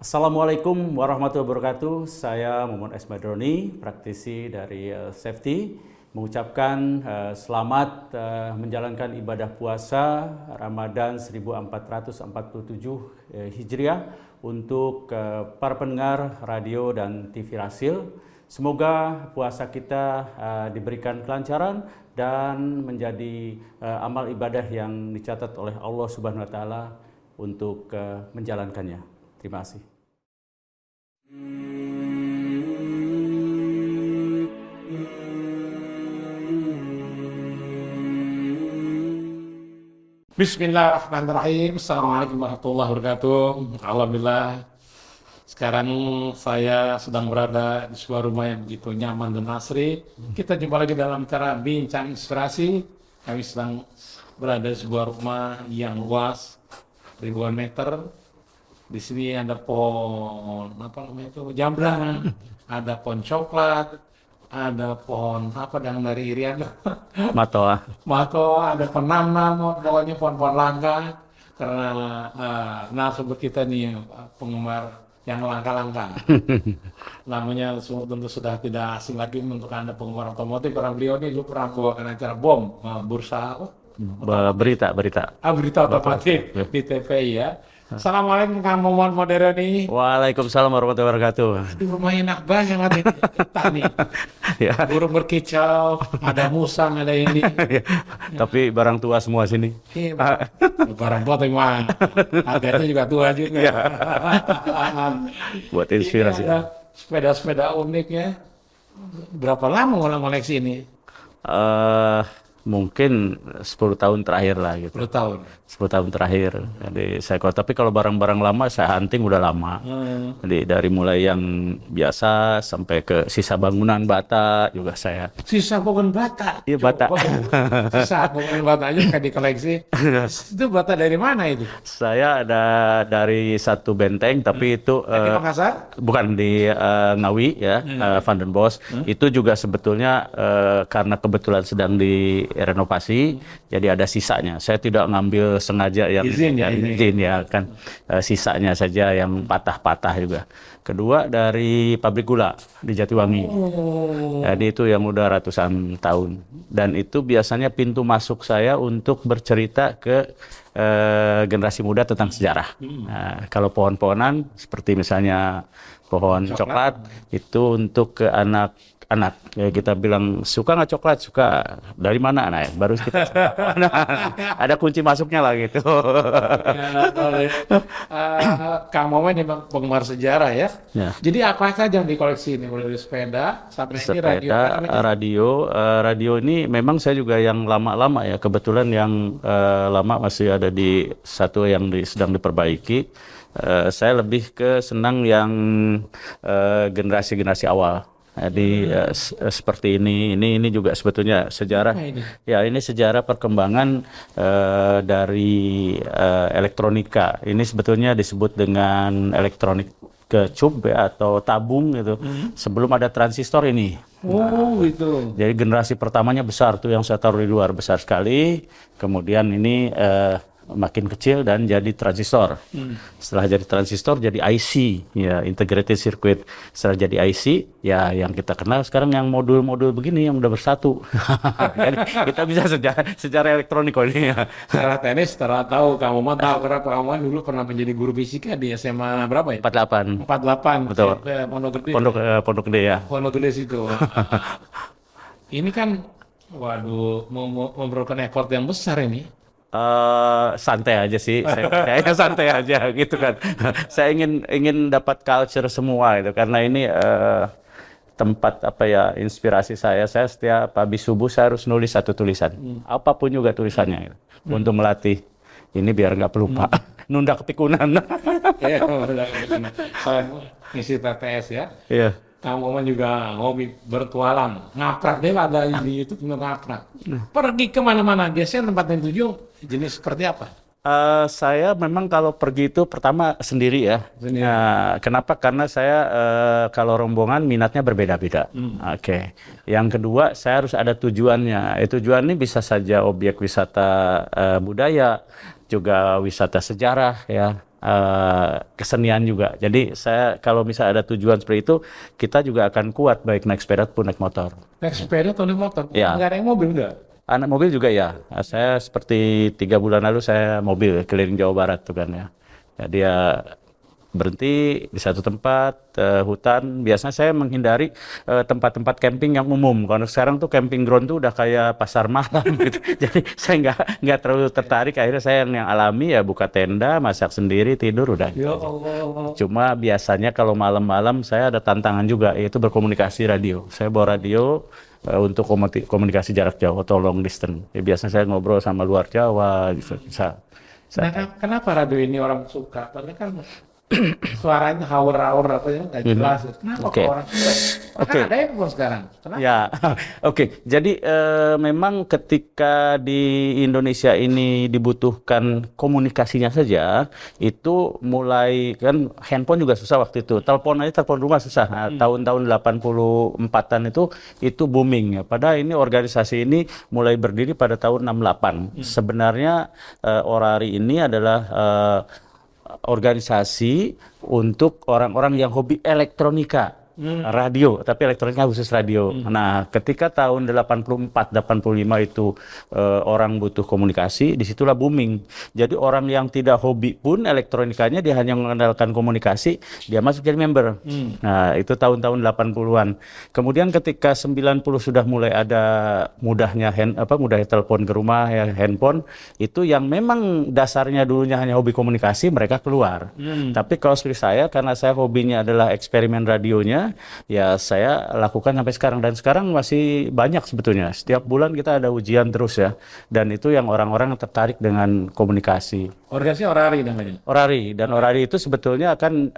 Assalamualaikum warahmatullahi wabarakatuh. Saya Muhammad Esmadroni, praktisi dari Safety, mengucapkan selamat menjalankan ibadah puasa Ramadan 1447 Hijriah untuk para pendengar radio dan TV Rasil. Semoga puasa kita diberikan kelancaran dan menjadi amal ibadah yang dicatat oleh Allah Subhanahu wa taala untuk menjalankannya. Terima kasih. Bismillahirrahmanirrahim. Assalamualaikum warahmatullahi wabarakatuh. Alhamdulillah, sekarang saya sedang berada di sebuah rumah yang begitu nyaman dan asri. Kita jumpa lagi dalam acara Bincang Inspirasi. Kami sedang berada di sebuah rumah yang luas, ribuan meter. Di sini ada pohon, apa namanya itu, jambrang, ada pohon coklat, ada pohon apa yang dari Irian, Matoa. mato, ada penanam, pokoknya pohon-pohon langka. Karena narasumber kita nih penggemar yang langka-langka. Namanya tentu sudah tidak asing lagi untuk Anda penggemar otomotif, karena beliau ini dulu pernah bawakan acara BOM, bursa apa? Berita. Berita otomotif di TVI ya. Assalamualaikum Kang Momon Moderni. Waalaikumsalam warahmatullahi wabarakatuh. Di rumah enak banget ini. Nih. Ya, Burung berkicau, ada musang, ada ini. tapi barang tua semua sini. Iya, barang tua tapi mah harganya juga tua juga. Buat Ini inspirasi. ada sepeda-sepeda unik ya. Berapa lama ngoleksi ini? eh Mungkin 10 tahun terakhir lah gitu. 10 tahun. 10 tahun terakhir. Jadi tapi kalau barang-barang lama saya hunting udah lama. Jadi dari mulai yang biasa sampai ke sisa bangunan bata juga saya. Sisa pohon bata. Iya, bata. Sisa pohon bata aja kan dikoleksi. Itu bata dari mana itu? Saya ada dari satu benteng, tapi itu Di Makassar? bukan di Ngawi ya, Van den Bosch. Itu juga sebetulnya karena kebetulan sedang direnovasi, jadi ada sisanya. Saya tidak ngambil sengaja yang Izin ya, izin ya kan, sisanya saja yang patah-patah juga. Kedua dari pabrik gula di Jatiwangi. Jadi itu yang udah ratusan tahun. Dan itu biasanya pintu masuk saya untuk bercerita ke generasi muda tentang sejarah. Nah, kalau pohon-pohonan seperti misalnya pohon coklat itu untuk ke anak-anak. Ya, kita bilang suka nggak coklat, suka dari mana, nah baru kita ada kunci masuknya lah gitu. Kang Momen memang penggemar sejarah ya. Ya. Jadi apa saja yang dikoleksi ini? Mulai dari sepeda sampai ini radio. Sepeda, radio ini memang saya juga yang lama-lama ya. Kebetulan yang lama masih ada di satu yang sedang diperbaiki. Saya lebih ke senang yang generasi-generasi awal. Jadi seperti ini juga sebetulnya sejarah. Ya, ini sejarah perkembangan dari elektronika. Ini sebetulnya disebut dengan elektronik ke cube ya, atau tabung gitu. Sebelum ada transistor ini. Oh, itu. Jadi generasi pertamanya besar tuh yang saya taruh di luar, besar sekali. Kemudian ini makin kecil dan jadi transistor. Setelah jadi transistor jadi IC, ya integrated circuit. Setelah jadi IC, ya yang kita kenal sekarang yang modul-modul begini yang udah bersatu. Jadi kita bisa secara elektronik kok ini ya. Secara teknis, setelah tahu Kang Momen tahu karena Kang Momen dulu pernah menjadi guru fisika di SMA berapa ya? 48. 48. Betul. Pondok Gede. Pondok Gede ya. Pondok Gede situ. Ini kan, waduh, memerlukan effort yang besar ini. Santai aja sih, saya santai aja gitu kan. Saya ingin dapat culture semua itu karena ini tempat apa ya, inspirasi saya. Saya setiap habis subuh saya harus nulis satu tulisan, apapun juga tulisannya gitu, untuk melatih ini biar nggak pelupa, nunda kepikunan. Ya, saya ngisi PTS ya. Iya. Kang Momen juga hobi bertualang, ngaprak deh ada di YouTube ngaprak. Pergi kemana-mana, biasanya tempat yang tuju jenis seperti apa? Saya memang kalau pergi itu pertama sendiri ya. Sendiri. Kenapa? Karena saya kalau rombongan minatnya berbeda-beda. Oke. Yang kedua saya harus ada tujuannya. Tujuan ini bisa saja objek wisata budaya, juga wisata sejarah ya. kesenian juga. Jadi saya kalau misalnya ada tujuan seperti itu, kita juga akan kuat baik naik sepeda pun naik motor. Naik sepeda atau naik motor? Ya. Nggak ada yang mobil nggak? Anak mobil juga ya. Saya seperti 3 bulan lalu saya mobil keliling Jawa Barat tuh kan ya. Jadi ya berhenti di satu tempat hutan. Biasanya saya menghindari tempat-tempat camping yang umum. Kalau sekarang tuh camping ground tuh udah kayak pasar malam gitu. Jadi saya nggak terlalu tertarik. Akhirnya saya yang alami ya buka tenda, masak sendiri, tidur udah. Ya Allah. Cuma biasanya kalau malam-malam saya ada tantangan juga, yaitu berkomunikasi radio. Saya bawa radio untuk komunikasi jarak jauh atau long distance. Ya, biasanya saya ngobrol sama luar Jawa, gitu. Bisa. Nah, kenapa radio ini orang suka? Padahal kan suaranya haur-haur apa ya nggak jelas. Kenapa Oke. kok orang suka? Kan ada handphone sekarang. Kenapa? Ya, oke. Jadi memang ketika di Indonesia ini dibutuhkan komunikasinya saja, itu mulai kan handphone juga susah waktu itu. Telepon aja telepon rumah susah. Nah, tahun-tahun 84-an itu booming ya. Padahal ini organisasi ini mulai berdiri pada tahun 68. Sebenarnya Orari ini adalah organisasi untuk orang-orang yang hobi elektronika. Radio, tapi elektronika khusus radio. Nah, ketika tahun 84-85 itu orang butuh komunikasi, disitulah booming. Jadi orang yang tidak hobi pun elektronikanya, dia hanya mengandalkan komunikasi, dia masuk jadi member. Nah, itu tahun-tahun 80-an. Kemudian ketika 90 sudah mulai ada mudahnya telepon ke rumah, ya, handphone, itu yang memang dasarnya dulunya hanya hobi komunikasi, mereka keluar. Tapi kalau seperti saya, karena saya hobinya adalah eksperimen radionya, ya saya lakukan sampai sekarang, dan sekarang masih banyak sebetulnya. Setiap bulan kita ada ujian terus ya, dan itu yang orang-orang tertarik dengan komunikasi. Organisasi Orari namanya. Orari, dan Orari itu sebetulnya akan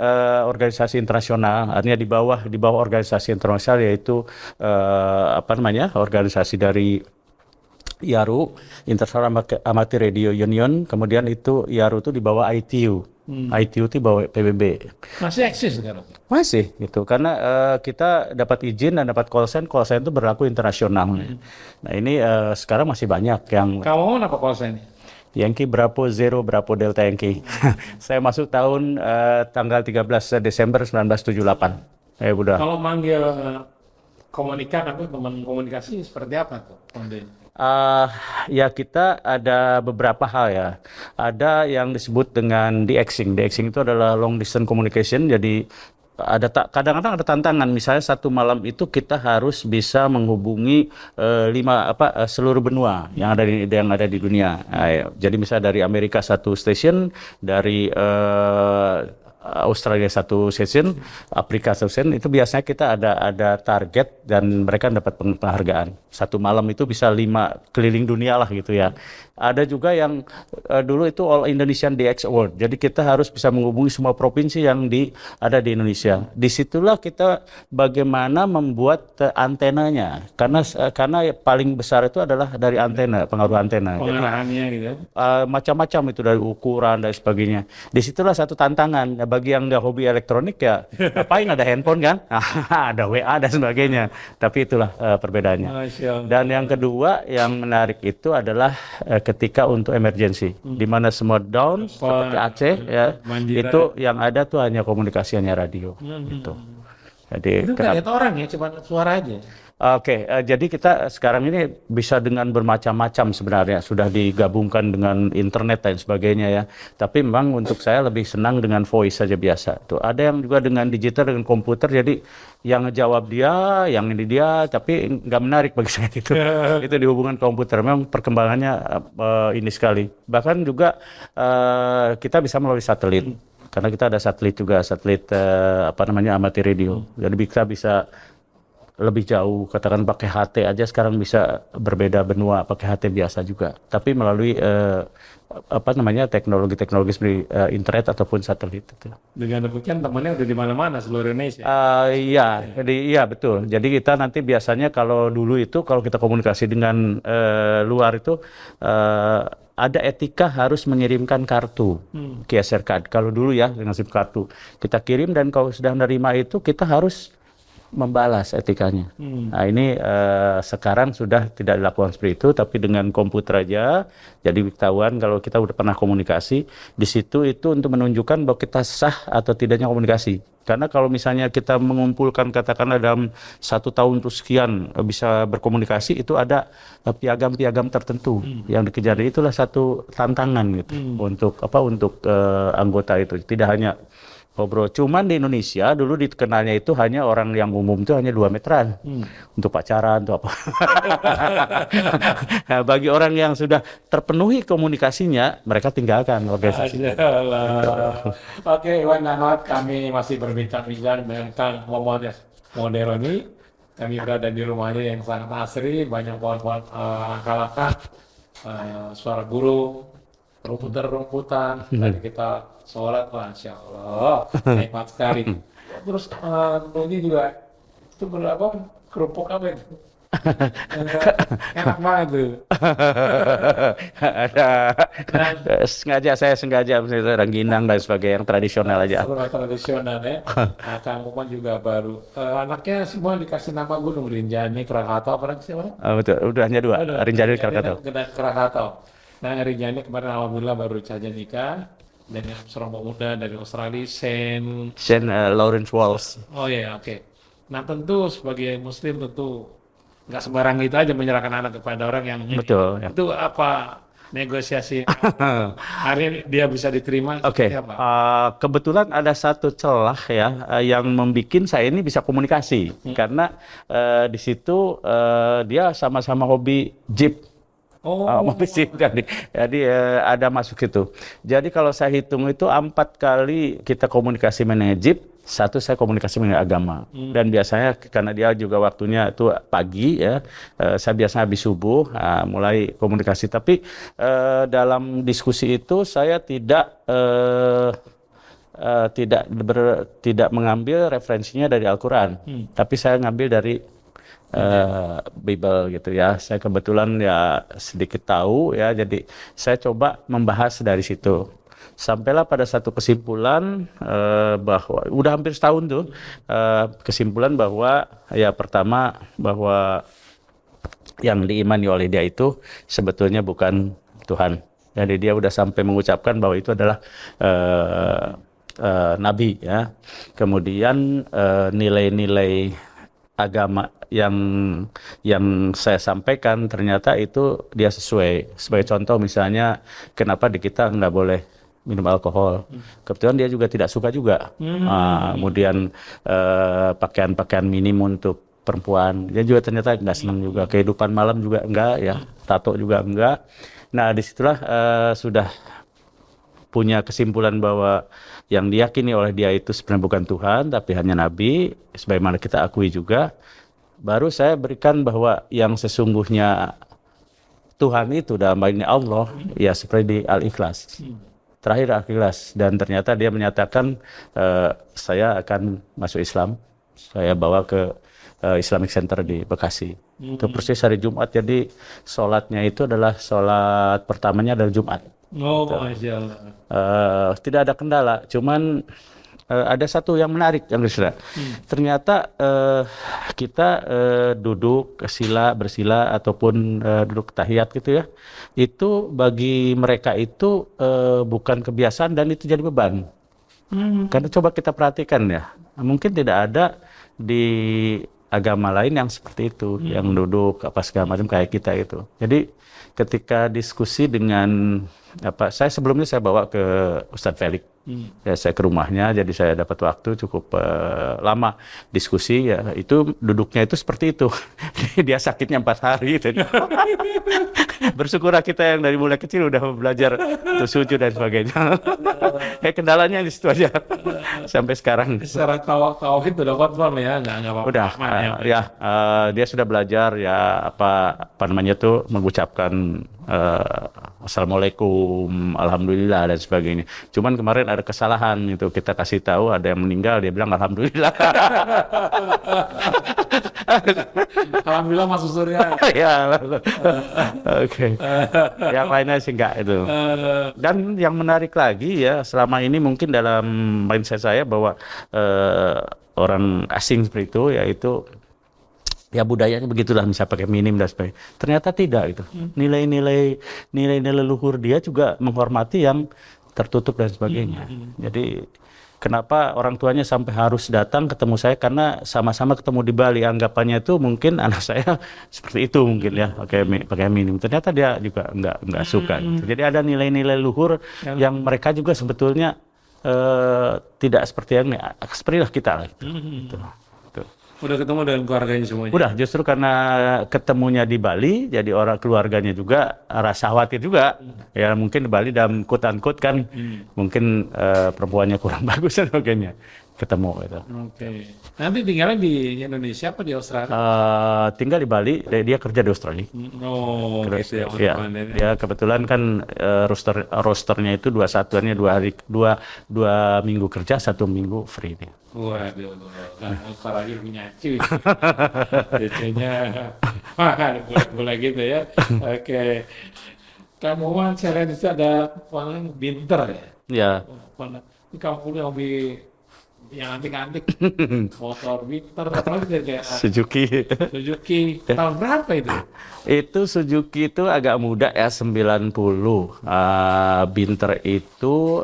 organisasi internasional, artinya di bawah organisasi internasional, yaitu organisasi dari IARU, International Amateur Radio Union. Kemudian itu IARU itu di bawah ITU. ITU itu di bawah PBB. Masih eksis sekarang? Masih gitu, karena kita dapat izin dan dapat call sign itu berlaku internasional. Nah ini sekarang masih banyak yang Kamu apa call sign-nya? Yankee Bravo Zero Bravo Delta Yankee. Saya masuk tahun tanggal 13 Desember 1978. Udah. Kalau manggil teman komunikasi seperti apa tuh? Ya kita ada beberapa hal ya. Ada yang disebut dengan de-axing. De-axing itu adalah long distance communication. Jadi kadang-kadang ada tantangan. Misalnya satu malam itu kita harus bisa menghubungi seluruh benua yang ada di dunia. Jadi misalnya dari Amerika satu station, dari Australia satu session, Afrika satu session, itu biasanya kita ada target dan mereka dapat penghargaan. Satu malam itu bisa 5 keliling dunia lah gitu ya. Ada juga yang dulu itu All Indonesian DX Award. Jadi kita harus bisa menghubungi semua provinsi yang ada di Indonesia. Disitulah kita bagaimana membuat antenanya. Karena paling besar itu adalah dari antena, pengaruh antena. Pengarahannya gitu. Macam-macam itu dari ukuran dan sebagainya. Disitulah satu tantangan. Bagi yang nggak hobi elektronik ya, ngapain ada handphone kan? Ada WA dan sebagainya. Tapi itulah perbedaannya. Dan yang kedua yang menarik itu adalah ketika untuk emergency, di mana semua down seperti Aceh ya, itu yang ada tuh hanya komunikasi, hanya radio. Gitu. Jadi itu nggak lihat orang ya, cuma suara aja. Oke, jadi kita sekarang ini bisa dengan bermacam-macam sebenarnya, sudah digabungkan dengan internet dan sebagainya ya. Tapi memang untuk saya lebih senang dengan voice saja biasa. Tuh ada yang juga dengan digital, dengan komputer, jadi yang ngejawab dia, yang ini dia, tapi nggak menarik bagi saya itu. Itu dihubungkan komputer. Memang perkembangannya ini sekali. Bahkan juga kita bisa melalui satelit. Karena kita ada satelit juga, satelit amatir radio. Jadi kita bisa lebih jauh, katakan pakai HT aja sekarang bisa berbeda benua, pakai HT biasa juga. Tapi melalui teknologi-teknologi seperti internet ataupun satelit itu. Dengan demikian temannya udah di mana-mana seluruh Indonesia. Iya betul. Jadi kita nanti biasanya kalau kita komunikasi dengan luar itu ada etika harus mengirimkan kartu, QR card. Kalau dulu ya dengan SIM kartu kita kirim, dan kalau sudah menerima itu kita harus membalas etikanya. Nah ini sekarang sudah tidak dilakukan seperti itu, tapi dengan komputer aja, jadi ketahuan kalau kita udah pernah komunikasi, di situ itu untuk menunjukkan bahwa kita sah atau tidaknya komunikasi. Karena kalau misalnya kita mengumpulkan katakanlah dalam 1 tahun terus sekian bisa berkomunikasi, itu ada piagam-piagam tertentu yang dikejar. Itulah satu tantangan gitu untuk anggota itu. Tidak hanya ngobrol. Cuman di Indonesia dulu dikenalnya itu hanya orang yang umum itu hanya 2 meteran untuk pacaran, untuk apa. Nah, bagi orang yang sudah terpenuhi komunikasinya, mereka tinggalkan organisasi. Oke, Iwan Ahmad, kami masih berbincang-bincang dengan Kang Muhammad Moderoni. Kami berada di rumahnya yang sangat asri, banyak pohon-pohon angka-angka, suara burung, rumputan-rumputan. Tadi kita sholat, Masya Allah, nikmat sekali. Terus ini juga, itu berapa? Kerupuk apa itu? Enak banget tuh. Ada saya sengaja misalnya rengginang dan sebagainya yang tradisional aja. Seluruh tradisional ya. Nah, Kang Muhammad juga baru. Anaknya semua dikasih nama gunung, Rinjani, Krakatau, apa lagi sih? Betul, udah hanya 2, Rinjani, Krakatau. Krakatau. Nah, Rinjani kemarin alhamdulillah baru saja nikah dengan seorang pemuda dari Australia, Shane Lawrence Walls. Oh iya, oke. Nah, tentu sebagai Muslim tentu nggak sembarang itu aja menyerahkan anak kepada orang yang Betul. Ya. itu apa negosiasi hari dia bisa diterima. Oke. Kebetulan ada satu celah ya yang membuat saya ini bisa komunikasi karena di situ dia sama-sama hobi jeep. Mobil jeep jadi ada masuk itu. Jadi kalau saya hitung itu 4 kali kita komunikasi mengenai jeep, 1 saya komunikasi mengenai agama. Dan biasanya karena dia juga waktunya itu pagi ya, saya biasanya habis subuh mulai komunikasi. Tapi dalam diskusi itu saya tidak mengambil referensinya dari Al-Quran, tapi saya ngambil dari Bible gitu ya. Saya kebetulan ya sedikit tahu ya, jadi saya coba membahas dari situ. Sampailah pada satu kesimpulan bahwa udah hampir setahun tuh kesimpulan bahwa ya pertama bahwa yang diimani oleh dia itu sebetulnya bukan Tuhan. Jadi dia udah sampai mengucapkan bahwa itu adalah nabi ya. Kemudian nilai-nilai agama yang saya sampaikan ternyata itu dia sesuai. Sebagai contoh misalnya kenapa di kita nggak boleh minum alkohol. Kebetulan dia juga tidak suka juga. Kemudian pakaian-pakaian minim untuk perempuan. Dia juga ternyata nggak senang juga. Kehidupan malam juga enggak ya. Tato juga enggak. Nah disitulah sudah punya kesimpulan bahwa yang diyakini oleh dia itu sebenarnya bukan Tuhan, tapi hanya Nabi. Sebagaimana kita akui juga. Baru saya berikan bahwa yang sesungguhnya Tuhan itu dalam hal ini Allah, ya seperti di Al-Ikhlas. Terakhir Al-Ikhlas. Dan ternyata dia menyatakan saya akan masuk Islam. Saya bawa ke Islamic Center di Bekasi. Itu persis hari Jumat, jadi sholatnya itu adalah sholat pertamanya adalah Jumat. Oh, Masya Allah. Tidak ada kendala, cuman ada satu yang menarik yang ternyata kita duduk bersila ataupun duduk tahiyat gitu ya, itu bagi mereka itu bukan kebiasaan dan itu jadi beban. Karena coba kita perhatikan ya, mungkin tidak ada di agama lain yang seperti itu, yang duduk apa segala macam kayak kita itu. Jadi ketika diskusi dengan sebelumnya saya bawa ke Ustadz Felix. Ya, saya ke rumahnya, jadi saya dapat waktu cukup lama diskusi ya. Itu duduknya itu seperti itu. Dia sakitnya 4 hari. Bersyukurlah kita yang dari mulai kecil udah belajar untuk sujud dan sebagainya. Kendalanya di situ aja sampai sekarang. Secara tauhid udah confirm ya, nggak apa-apa. Udah, dia sudah belajar ya apa namanya tuh mengucapkan Assalamualaikum, Alhamdulillah dan sebagainya. Cuman kemarin ada kesalahan itu, kita kasih tahu ada yang meninggal, dia bilang Alhamdulillah. Alhamdulillah masuk surga. Ya, oke. Yang lainnya sih enggak itu. Dan yang menarik lagi ya, selama ini mungkin dalam mindset saya bahwa orang asing seperti itu, yaitu ya budayanya begitulah, misalnya pakai minim dan sebagainya. Ternyata tidak gitu. Nilai-nilai leluhur dia juga menghormati yang tertutup dan sebagainya. Jadi kenapa orang tuanya sampai harus datang ketemu saya, karena sama-sama ketemu di Bali, anggapannya itu mungkin anak saya seperti itu mungkin ya, pakai minim. Ternyata dia juga nggak suka gitu. Jadi ada nilai-nilai luhur yang mereka juga sebetulnya tidak seperti yang seperti kita lah gitu. Gitu. Udah ketemu dengan keluarganya semuanya? Udah, justru karena ketemunya di Bali, jadi orang keluarganya juga rasa khawatir juga. Ya mungkin di Bali dalam quote-unquote kan, mungkin perempuannya kurang bagus dan sebagainya. Ketemu gitu. Oke. Nanti tinggalnya di Indonesia apa di Australia? Tinggal di Bali, dia kerja di Australia. Oh, gitu ya. Ya, dia kebetulan kan rosternya itu 2 satuannya 2 minggu kerja, 1 minggu free nih. Waduh, ntar lagi punya cuy. Biasanya, boleh gitu ya. Oke. Kamu kan saya lihat itu ada paling Binter ya. Ya. Ini kamu punya hobi yang antik-antik, motor Binter, apa gitu kayak Suzuki. Tahun berapa itu? Itu Suzuki itu agak muda ya, 90. Binter itu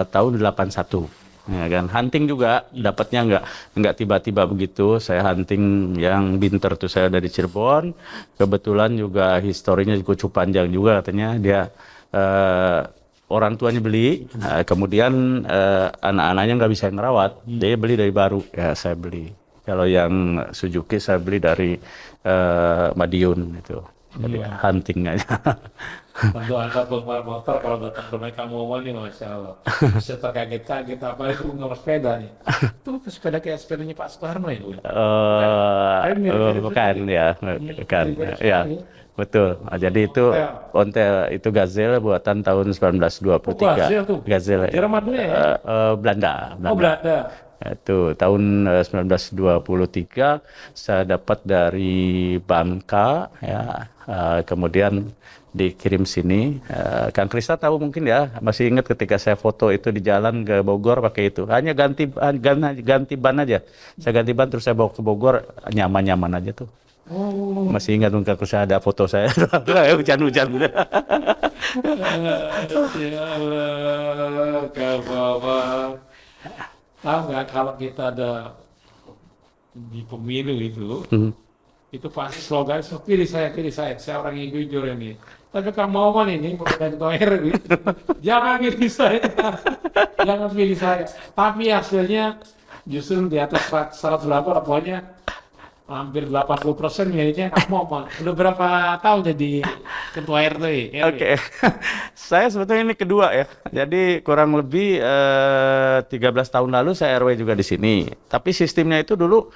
tahun 81. Ya kan, hunting juga dapatnya nggak tiba-tiba begitu. Saya hunting yang Binter tuh, saya dari Cirebon. Kebetulan juga historinya cukup panjang juga, katanya dia orang tuanya beli, kemudian anak-anaknya nggak bisa ngerawat, dia beli dari baru, ya saya beli. Kalau yang Suzuki saya beli dari Madiun itu, jadi hunting aja. Tentu anda penggemar motor kalau datang ke rumah kamu nih, Masya Allah. Bisa terkaget-kaget, apalagi nomor sepeda nih. Itu sepeda kayak sepedanya Pak Soeharno ya? Bukan ya, bukan. Ya, betul. Jadi itu Ontel itu Gazelle buatan tahun 1923. Gazelle. Jerman ya? Belanda. Oh, Belanda. Itu tahun 1923 saya dapat dari Bangka ya, kemudian dikirim sini. Kang Krista tahu mungkin ya, masih ingat ketika saya foto itu di jalan ke Bogor pakai itu, hanya ganti ban aja, saya ganti ban terus saya bawa ke Bogor, nyaman aja tuh. Masih ingat Kang Krista ada foto saya hujan-hujan. Tahu nggak kalau kita ada di pemilu itu pasti slogan pilih saya orang yang jujur ini. Tapi Kang Maman ini bukan ketua RW, jangan pilih saya, jangan pilih saya. Tapi hasilnya justru di atas 100 lapor, pokoknya hampir 80% milihnya Kang Maman. Udah berapa tahun jadi ketua RW? Oke. Saya sebetulnya ini kedua ya. Jadi kurang lebih 13 tahun lalu saya RW juga di sini. Tapi sistemnya itu dulu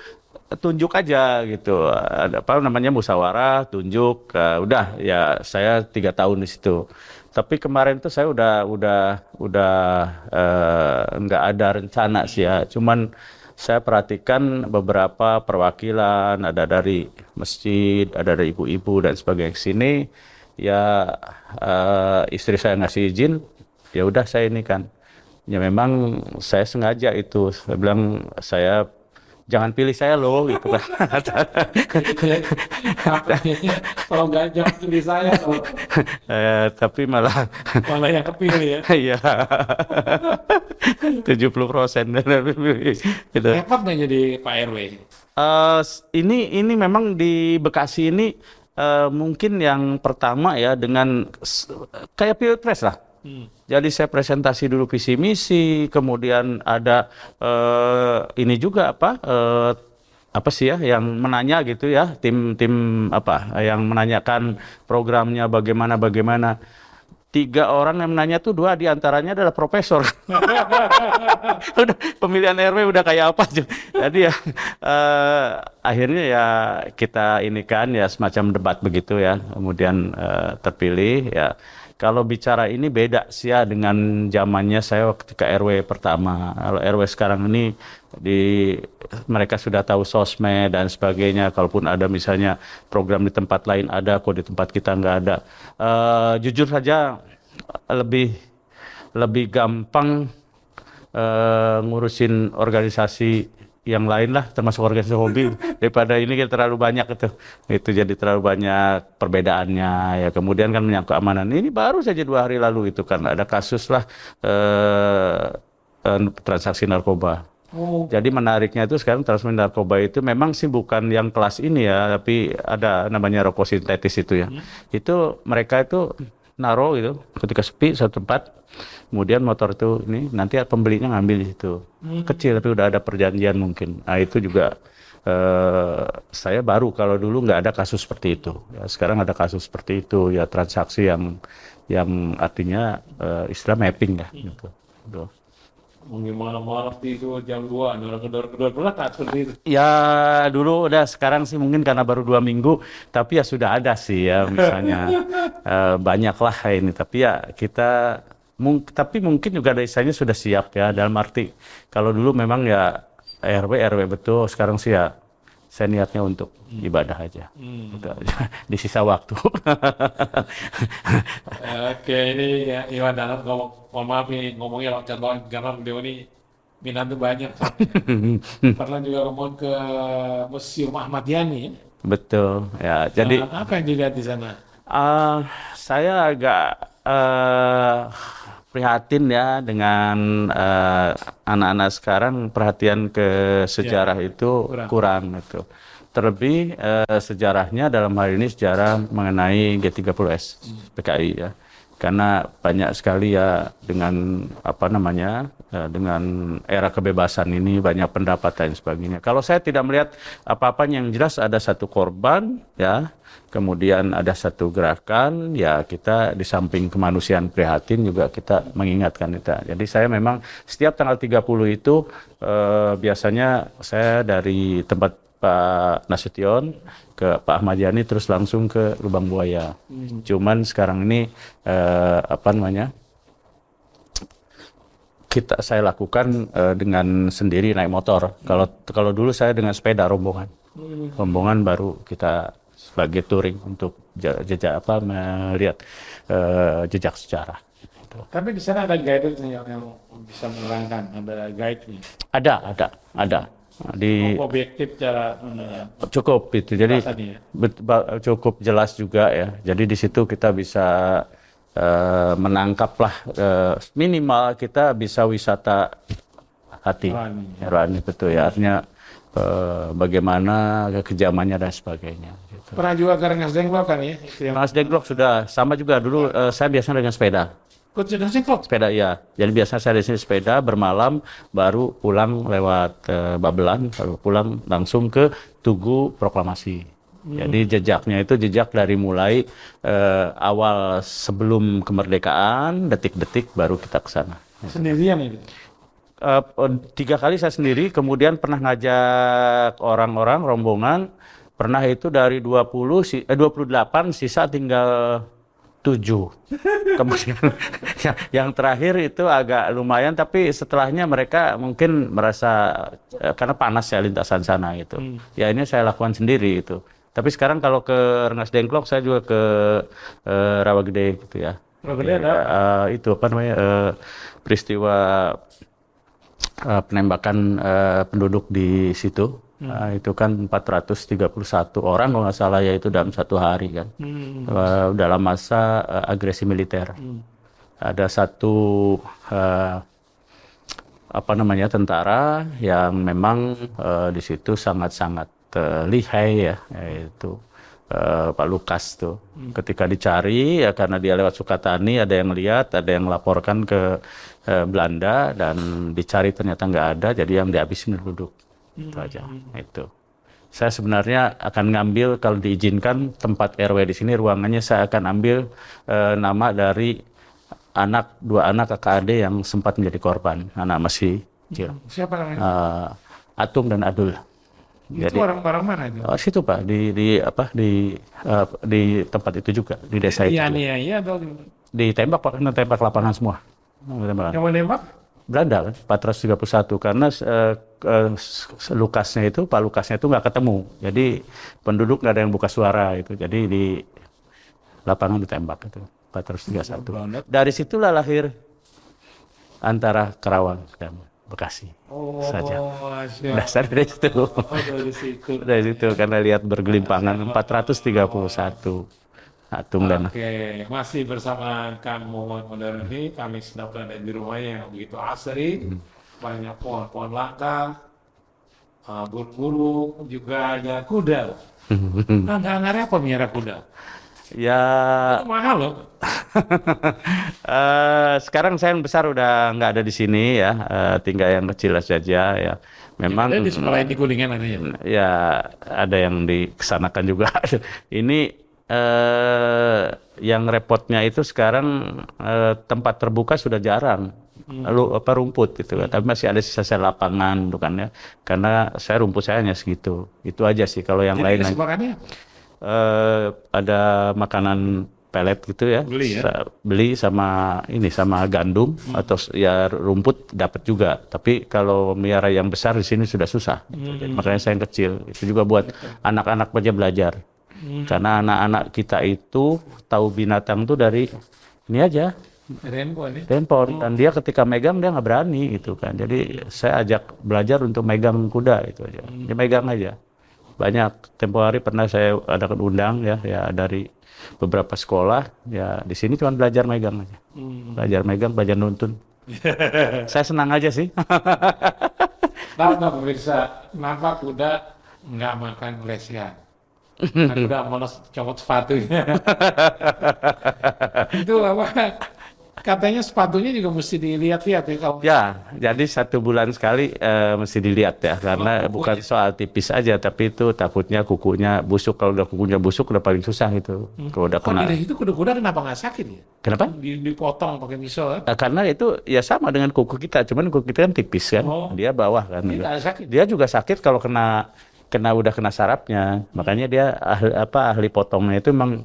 tunjuk aja gitu. Ada apa namanya, musyawarah, tunjuk. Udah ya, saya 3 tahun di situ. Tapi kemarin tuh saya udah nggak ada rencana sih ya. Cuman saya perhatikan beberapa perwakilan, ada dari masjid, ada dari ibu-ibu dan sebagainya sini. Ya istri saya ngasih izin, ya udah saya ini kan. Ya memang saya sengaja itu, saya bilang saya jangan pilih saya loh gitu kan. Kalau nggak jangan pilih saya loh. Tapi malah yang kepilih ya. Iya. 70% gitu. Repot nggak jadi Pak RW? Ini memang di Bekasi ini mungkin yang pertama ya, dengan kayak pilpres lah. Jadi saya presentasi dulu visi misi, kemudian ada ini juga apa sih ya yang menanya gitu ya, tim apa yang menanyakan programnya bagaimana. 3 orang yang menanya tuh 2 diantaranya adalah profesor. Udah pemilihan RW udah kayak apa aja. Jadi ya akhirnya ya kita ini kan ya semacam debat begitu ya. Kemudian terpilih ya. Kalau bicara ini beda sih ya dengan zamannya saya ketika RW pertama. Kalau RW sekarang ini mereka sudah tahu sosmed dan sebagainya. Kalaupun ada misalnya program di tempat lain ada, kok di tempat kita nggak ada. Jujur saja lebih gampang ngurusin organisasi yang lain lah, termasuk organisasi hobi. Daripada ini kita terlalu banyak itu jadi terlalu banyak perbedaannya ya. Kemudian kan menyangkut keamanan. Ini baru saja 2 hari lalu itu kan ada kasus lah transaksi narkoba. Oh, Jadi menariknya itu sekarang transaksi narkoba itu memang sih bukan yang kelas ini ya, tapi ada namanya rokok sintetis itu ya. Itu mereka itu naruh gitu ketika sepi satu tempat, kemudian motor itu ini nanti pembelinya ngambil di situ. Kecil tapi udah ada perjanjian mungkin. Nah itu juga saya baru, kalau dulu nggak ada kasus seperti itu. Ya, sekarang ada kasus seperti itu ya, transaksi yang artinya istilah mapping ya gitu. Gitu. gimana itu jam 2, gedor-gedor pula tak seperti itu. Ya dulu udah, sekarang sih mungkin karena baru 2 minggu, tapi ya sudah ada sih ya misalnya banyak lah ini. Tapi ya kita, tapi mungkin juga desanya sudah siap ya, dalam arti kalau dulu memang ya RW betul, sekarang sih ya saya niatnya untuk ibadah aja. Udah aja. Di sisa waktu. Oke, ini ya Iwan Dalam mohon maaf nih ngomongnya loncat-loncat karena beliau ini minatnya banyak. Pernah juga ngomong ke Museum Ahmad Yani. Betul ya. Jadi Nah, apa yang dilihat di sana? saya agak prihatin ya dengan anak-anak sekarang, perhatian ke sejarah itu kurang gitu. Terlebih sejarahnya dalam hal ini sejarah mengenai G30S PKI ya. Karena banyak sekali ya dengan apa namanya dengan era kebebasan ini banyak pendapat dan sebagainya. Kalau saya tidak melihat apa-apanya, yang jelas ada satu korban ya, kemudian ada satu gerakan ya, kita di samping kemanusiaan prihatin juga kita mengingatkan itu. Jadi saya memang setiap tanggal 30 itu biasanya saya dari tempat Pak Nasution ke Pak Ahmad Yani terus langsung ke Lubang Buaya. Cuman sekarang ini apa namanya, saya lakukan dengan sendiri naik motor. Kalau dulu saya dengan sepeda rombongan baru kita sebagai touring untuk jejak apa, melihat jejak sejarah. Tapi di sana ada guide yang bisa menerangkan, ada guide-nya. Ada. Objektif cara Cukup itu, jadi ya. cukup jelas juga ya. Jadi di situ kita bisa menangkap lah, minimal kita bisa wisata hati, rohani betul ya. Artinya bagaimana kekejamannya dan sebagainya. Gitu. Pernah juga ke Rengas Dengklok kan ya? Rengas Dengklok sudah sama juga dulu. Saya biasanya dengan sepeda. Sepeda ya. Jadi biasanya saya di sini sepeda bermalam, baru pulang lewat Babelan, baru pulang langsung ke Tugu Proklamasi. Jadi jejaknya itu jejak dari mulai awal sebelum kemerdekaan, detik-detik baru kita ke sana. Sendirian itu? 3 kali saya sendiri, kemudian pernah ngajak orang-orang, rombongan, pernah itu dari 28, sisa tinggal 7. Kemudian yang terakhir itu agak lumayan, tapi setelahnya mereka mungkin merasa karena panas ya lintasan sana gitu. Ya ini saya lakukan sendiri itu. Tapi sekarang kalau ke Rengas Dengklok saya juga ke Rawagede gitu ya. Rawagede ada itu apa namanya, peristiwa penembakan penduduk di situ. Itu kan 431 orang kalau nggak salah ya, itu dalam 1 hari kan. Dalam masa agresi militer. Ada satu apa namanya, tentara yang memang di situ sangat-sangat lihai ya, yaitu Pak Lukas tuh. Ketika dicari ya, karena dia lewat Sukatani, ada yang lihat, ada yang laporkan ke Belanda, dan dicari ternyata nggak ada, jadi yang dihabisin duduk. Itu aja. Itu. Saya sebenarnya akan ngambil, kalau diizinkan, tempat RW di sini ruangannya saya akan ambil nama dari 2 anak kakak adik yang sempat menjadi korban, anak masih kecil. Siapa namanya? Atung dan Adul. Itu orang-orang mana itu? Situ Pak, di tempat itu juga, di desa itu. Iya atau Ditembak Pak, kena tembak lapangan semua. yang menembak? Belanda kan, 431, karena Lukasnya itu, Pak Lukasnya itu nggak ketemu. Jadi penduduk nggak ada yang buka suara itu. Jadi di lapangan ditembak itu, 431. Dari situlah lahir Antara Karawang dan Bekasi Oh, saja. Masya Dasar dari situ. Allah. Dari situ. Dari situ karena lihat bergelimpangan 431 atung dan Oke, masih bersama Kang Muhammad Modern ini. Kami sedang berada di rumah yang begitu asri, banyak pohon-pohon langka, burung-burung, juga ada kuda. Nah, nggak apa miara kuda? ya Itu mahal loh. sekarang saya yang besar udah nggak ada di sini ya, tinggal yang kecil saja ya. Memang Ada di sekolah di Kuningan ada ya? ya ada yang dikesanakan juga. Ini yang repotnya itu sekarang tempat terbuka sudah jarang. Lalu apa rumput gitu kan. Tapi masih ada sisa-sisa lapangan tuh kan ya. Karena saya rumput saya hanya segitu. Itu aja sih kalau yang lain Jadi makannya ada makanan pelet gitu ya. Beli ya? Beli sama ini sama gandum atau ya rumput dapat juga. Tapi kalau miara yang besar di sini sudah susah. Gitu. Jadi makanya saya yang kecil. Itu juga buat anak-anak aja belajar. Karena anak-anak kita itu tahu binatang tuh dari ini aja, handphone ya? handphone. Dan dia ketika megang dia nggak berani gitu kan. Jadi saya ajak belajar untuk megang kuda itu aja. Dia megang aja. Banyak tempo hari pernah saya ada undang ya dari beberapa sekolah ya di sini cuma belajar megang aja. Belajar megang, belajar nuntun. Saya senang aja sih. Tahu nggak pemirsa, kenapa kuda nggak makan lesehan? Nah, kuda malas copot sepatunya. Itu apa? Katanya sepatunya juga mesti dilihat-lihat ya kalau Ya, jadi 1 bulan sekali mesti dilihat ya, karena bukan soal tipis aja, tapi itu takutnya kukunya busuk. Kalau udah kukunya busuk udah paling susah gitu. Kalau udah kok kena, dari itu kuda-kuda kenapa nggak sakit ya? kenapa? Dipotong pakai pisau kan? Karena itu ya sama dengan kuku kita, cuman kuku kita kan tipis kan, Oh. dia bawah kan. Ini nggak sakit. Dia juga sakit kalau udah kena sarafnya, makanya dia ahli potongnya itu memang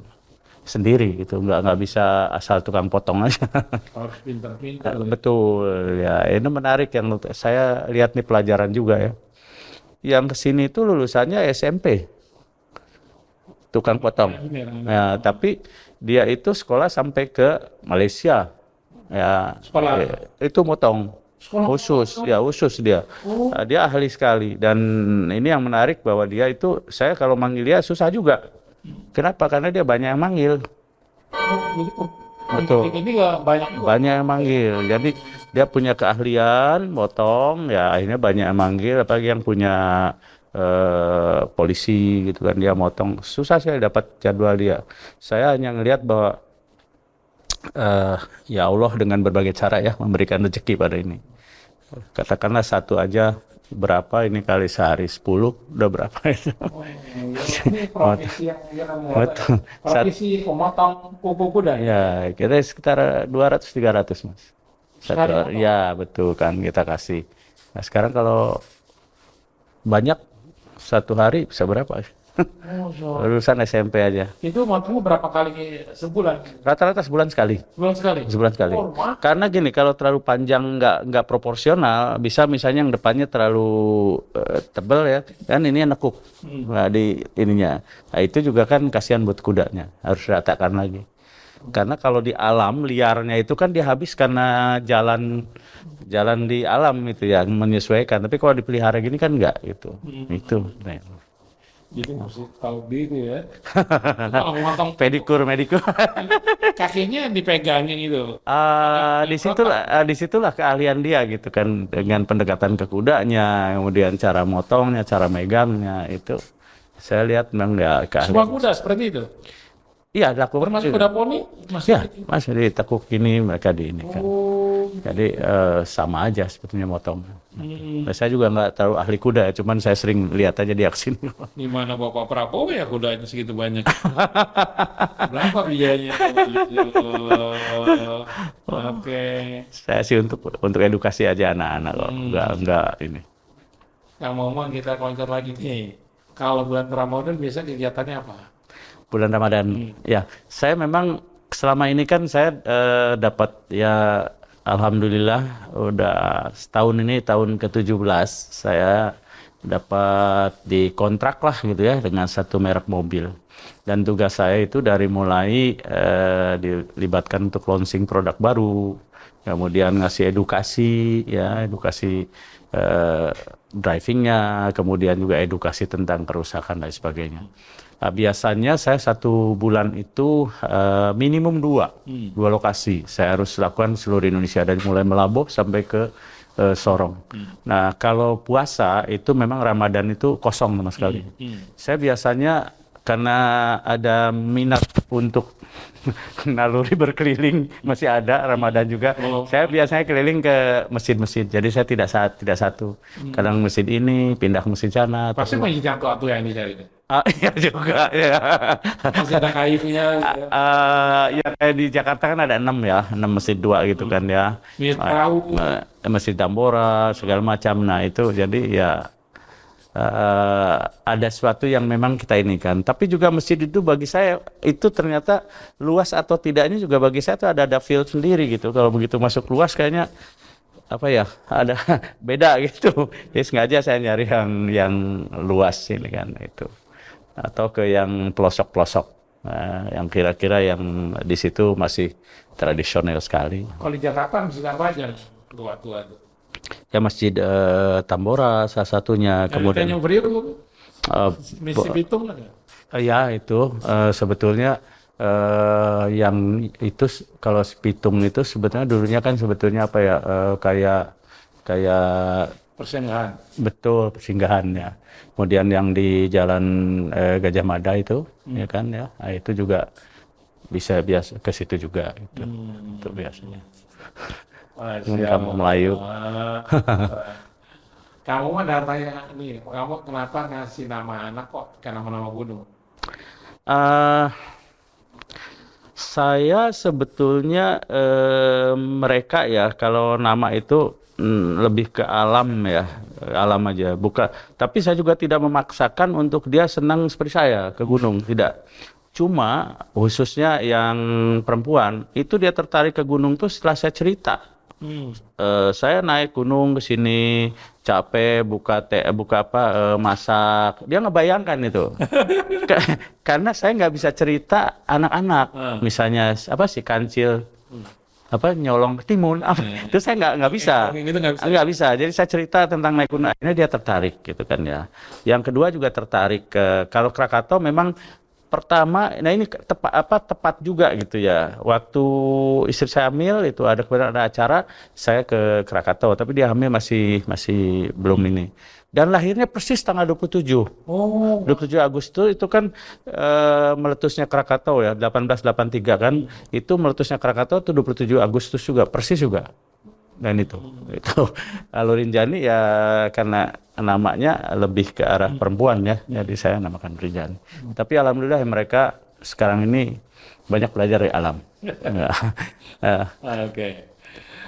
sendiri gitu, nggak bisa asal tukang potong aja. Harus pintar-pintar. Betul ya, ini menarik yang saya lihat nih pelajaran juga ya. Yang kesini itu lulusannya SMP, tukang potong. Ya, tapi dia itu sekolah sampai ke Malaysia. Ya, Sekolah? itu motong. Sekolah Khusus, ya khusus dia. Dia ahli sekali. Dan ini yang menarik bahwa dia itu, saya kalau manggil dia susah juga. Kenapa? Karena dia banyak yang manggil. Betul. Ini nggak banyak juga. Banyak yang manggil. Jadi dia punya keahlian motong, ya akhirnya banyak yang manggil. Apalagi yang punya polisi gitu kan, dia motong. Susah saya dapat jadwal dia. Saya hanya ngelihat bahwa ya Allah dengan berbagai cara ya memberikan rezeki pada ini. Katakanlah satu aja berapa ini kali sehari 10 udah berapa itu. Ini profesi yang Betul. profesi pemotong kuku kuda ya? Ya, kita sekitar 200-300 Mas. Satu Sekali hari. Ya, betul kan kita kasih. Nah, sekarang kalau banyak satu hari bisa berapa? Oh, so. Lulusan SMP aja. Itu motongnya berapa kali sebulan? Rata-rata sebulan sekali. Sebulan sekali? Sebulan sekali. Oh, rumah. Karena gini, kalau terlalu panjang nggak proporsional, bisa misalnya yang depannya terlalu tebal ya, kan ini nekuk nah, di ininya. Nah, itu juga kan kasihan buat kudanya, harus ratakan lagi. Karena kalau di alam liarnya itu kan dia habis karena jalan di alam itu ya menyesuaikan. Tapi kalau dipelihara gini kan nggak gitu. Itu. Nah. Jadi mesti tahu diri ya. Kalau motong Pedikur. kakinya dipegangin itu. Disitulah keahlian dia gitu kan, dengan pendekatan ke kudanya, kemudian cara motongnya, cara megangnya itu saya lihat memang ya Semua keahlian. kuda seperti itu. Iya, dilakukan Termasuk juga. kuda poni masih. Ya, masih ditekuk ini mereka di ini kan. Oh. Jadi sama aja sebetulnya motong. Nah, saya juga nggak terlalu ahli kuda, cuman saya sering lihat aja dia kesini. Di mana Bapak Prabowo ya kudanya segitu banyak? Berapa biayanya? Oke. Saya sih untuk edukasi aja anak-anak kok, nggak ini. Kang Momon kita konser lagi nih. Kalau bulan Ramadan biasa kegiatannya apa? Bulan Ramadan. Ya, saya memang selama ini kan saya dapat ya alhamdulillah udah setahun ini tahun ke-17 saya dapat dikontrak lah gitu ya dengan satu merek mobil. Dan tugas saya itu dari mulai dilibatkan untuk launching produk baru, kemudian ngasih edukasi, ya edukasi drivingnya, kemudian juga edukasi tentang kerusakan dan sebagainya. Nah, biasanya saya 1 bulan itu minimum dua lokasi. Saya harus lakukan seluruh Indonesia dari mulai Melabuh sampai ke Sorong. Nah, kalau puasa itu memang Ramadan itu kosong sama sekali. Saya biasanya karena ada minat untuk naluri berkeliling, masih ada Ramadan juga. Saya biasanya keliling ke masjid-masjid. Jadi saya tidak satu. Kadang masjid ini pindah ke masjid sana. Pasti masjid yang tua-tua yang dicari. Iya juga ya. Masih ada kayunya. Ya kayak di Jakarta kan ada 6 ya, 6 masjid 2 gitu kan ya. Masjid Perahu. Masjid Tambora segala macam. Nah itu jadi ya ada sesuatu yang memang kita ini kan. Tapi juga masjid itu bagi saya itu ternyata luas atau tidaknya juga bagi saya itu ada feel sendiri gitu. Kalau begitu masuk luas kayaknya apa ya ada beda gitu. Jadi sengaja saya nyari yang luas ini kan itu. Atau ke yang pelosok-pelosok, yang kira-kira yang di situ masih tradisional sekali. Kalau di Jakarta masjid apa aja tua-tua itu? Ya Masjid Tambora salah satunya, kemudian yang beriu, Misi Pitung ada? ya itu sebetulnya yang itu kalau Pitung itu sebetulnya dulunya kan sebetulnya apa ya kayak Persinggahan. betul persinggahan ya. Kemudian yang di Jalan Gajah Mada itu ya kan ya, nah, itu juga bisa biasa ke situ juga itu biasanya. Kamu Melayu. Kamu mah datanya nih, kamu kenapa ngasih nama anak kok ke nama-nama gunung? Saya sebetulnya mereka ya kalau nama itu lebih ke alam ya, alam aja. Tapi saya juga tidak memaksakan untuk dia senang seperti saya ke gunung, tidak. Cuma khususnya yang perempuan itu dia tertarik ke gunung tuh setelah saya cerita. Saya naik gunung ke sini capek masak, dia ngebayangkan itu. Karena saya nggak bisa cerita anak-anak, misalnya apa sih kancil, nyolong timun, itu saya nggak bisa, nggak bisa. Jadi saya cerita tentang naik gunung, akhirnya dia tertarik gitu kan ya. Yang kedua juga tertarik kalau Krakatau memang. Pertama, nah ini tepat juga gitu ya. Waktu istri saya hamil itu ada acara saya ke Krakatau, tapi dia hamil masih belum ini. Dan lahirnya persis tanggal 27. 27 Agustus itu kan meletusnya Krakatau ya, 1883 kan. Itu meletusnya Krakatau itu 27 Agustus juga, persis juga. Dan itu Rinjani ya karena namanya lebih ke arah perempuan ya, jadi saya namakan Rinjani. Tapi alhamdulillah mereka sekarang ini banyak belajar dari alam. Oke.